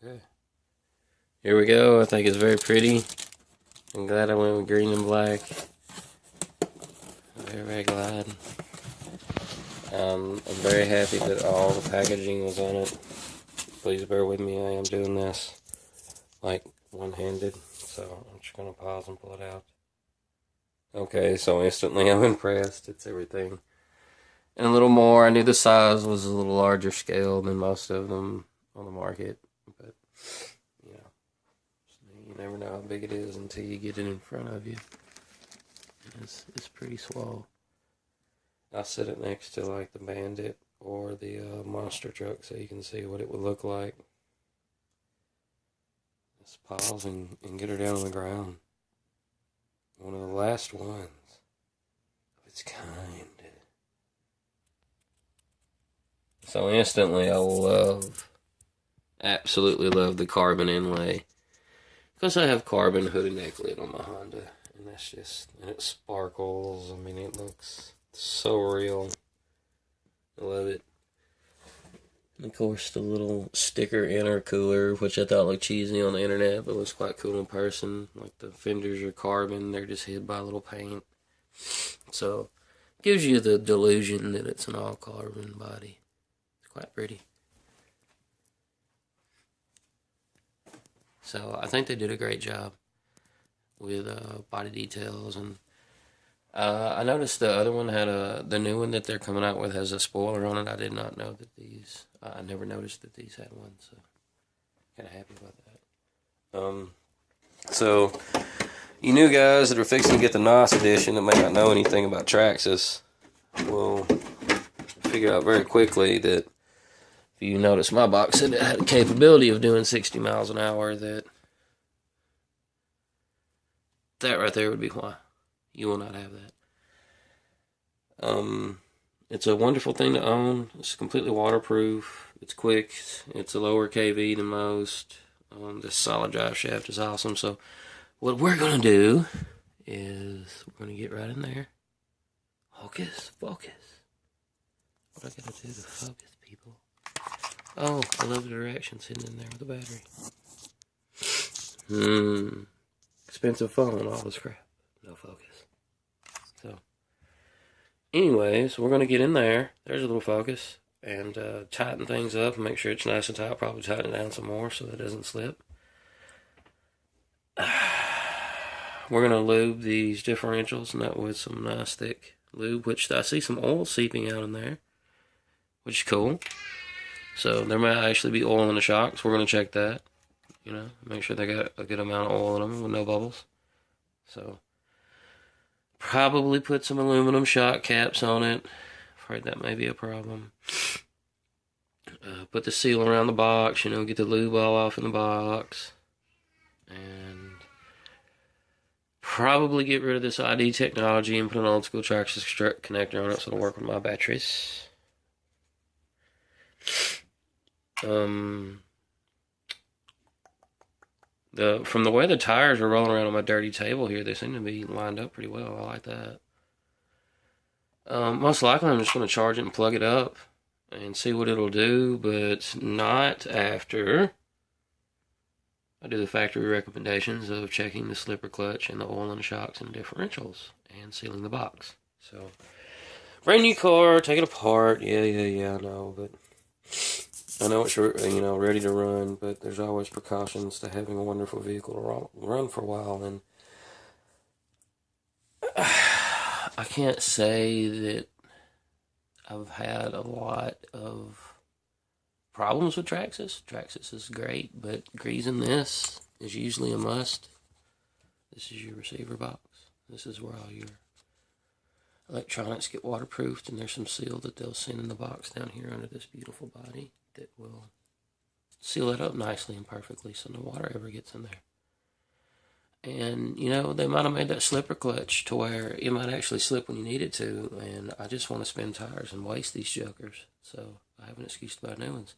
Okay. Here we go. I think it's very pretty. I'm glad I went with green and black. Very, very glad. I'm very happy that all the packaging was on it. Please bear with me. I am doing this like one-handed, so I'm just going to pause and pull it out. Okay, so instantly I'm impressed. It's everything. And a little more. I knew the size was a little larger scale than most of them on the market, but you know, you never know how big it is until you get it in front of you. It's pretty swole. I'll set it next to like the Bandit or the monster truck so you can see what it would look like. Let's pause and get her down on the ground. One of the last ones of its kind. So instantly I absolutely love the carbon inlay. Because I have carbon hooded neck lid on my Honda. And that's just, and it sparkles. I mean, it looks so real. I love it. And of course, the little sticker intercooler, which I thought looked cheesy on the internet, but was quite cool in person. Like the fenders are carbon, they're just hid by a little paint. So, it gives you the delusion that it's an all carbon body. It's quite pretty. So, I think they did a great job with body details, and I noticed the other one had the new one that they're coming out with has a spoiler on it. I did not know that these, I never noticed that these had one, so kind of happy about that. So, you new guys that are fixing to get the N0S edition that may not know anything about Traxxas will figure out very quickly that if you notice my box said it had the capability of doing 60 miles an hour, that right there would be why. You will not have that. It's a wonderful thing to own. It's completely waterproof. It's quick. It's a lower KV than most. This solid drive shaft is awesome. So what we're going to do is we're going to get right in there. Focus. What I got to do to focus, people? Oh, I love the directions hidden in there with the battery. Expensive phone, all this crap. No focus. So, anyways, we're going to get in there. There's a little focus. And tighten things up and make sure it's nice and tight. I'll probably tighten it down some more so it doesn't slip. We're going to lube these differentials, and that with some nice thick lube, which I see some oil seeping out in there, which is cool. So there might actually be oil in the shocks. We're going to check that. You know, make sure they got a good amount of oil in them with no bubbles. So, probably put some aluminum shock caps on it. Afraid that may be a problem. Put the seal around the box, you know, get the lube all off in the box. And probably get rid of this ID technology and put an old school Traxxas strut connector on it so it'll work with my batteries. From the way the tires are rolling around on my dirty table here, they seem to be lined up pretty well. I like that. Most likely I'm just going to charge it and plug it up and see what it'll do, but not after I do the factory recommendations of checking the slipper clutch and the oil in the shocks and differentials and sealing the box. So, brand new car, take it apart. Yeah, I know, but I know it's, you know, ready to run, but there's always precautions to having a wonderful vehicle to run for a while, and I can't say that I've had a lot of problems with Traxxas. Traxxas is great, but greasing this is usually a must. This is your receiver box. This is where all your electronics get waterproofed, and there's some seal that they'll send in the box down here under this beautiful body that will seal it up nicely and perfectly so no water ever gets in there. And, you know, they might have made that slipper clutch to where it might actually slip when you need it to, and I just want to spin tires and waste these jokers, so I have an excuse to buy new ones.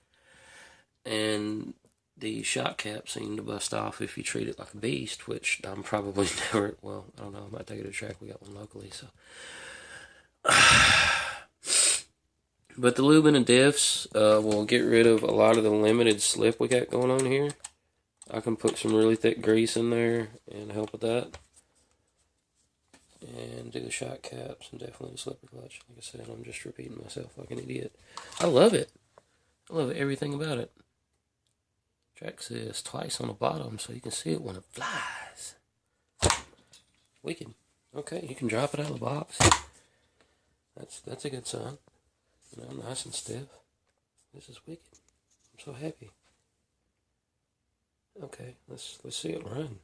And the shock cap seem to bust off if you treat it like a beast, which I'm probably never, well, I don't know, I might take it to a track. We got one locally, so But the lubing and diffs will get rid of a lot of the limited slip we got going on here. I can put some really thick grease in there and help with that. And do the shock caps and definitely the slipper clutch. Like I said, I'm just repeating myself like an idiot. I love it. I love everything about it. Traxxas twice on the bottom so you can see it when it flies. Wicked. Okay, you can drop it out of the box. That's a good sign. You know, nice and stiff. This is wicked. I'm so happy. Okay, let's see it run.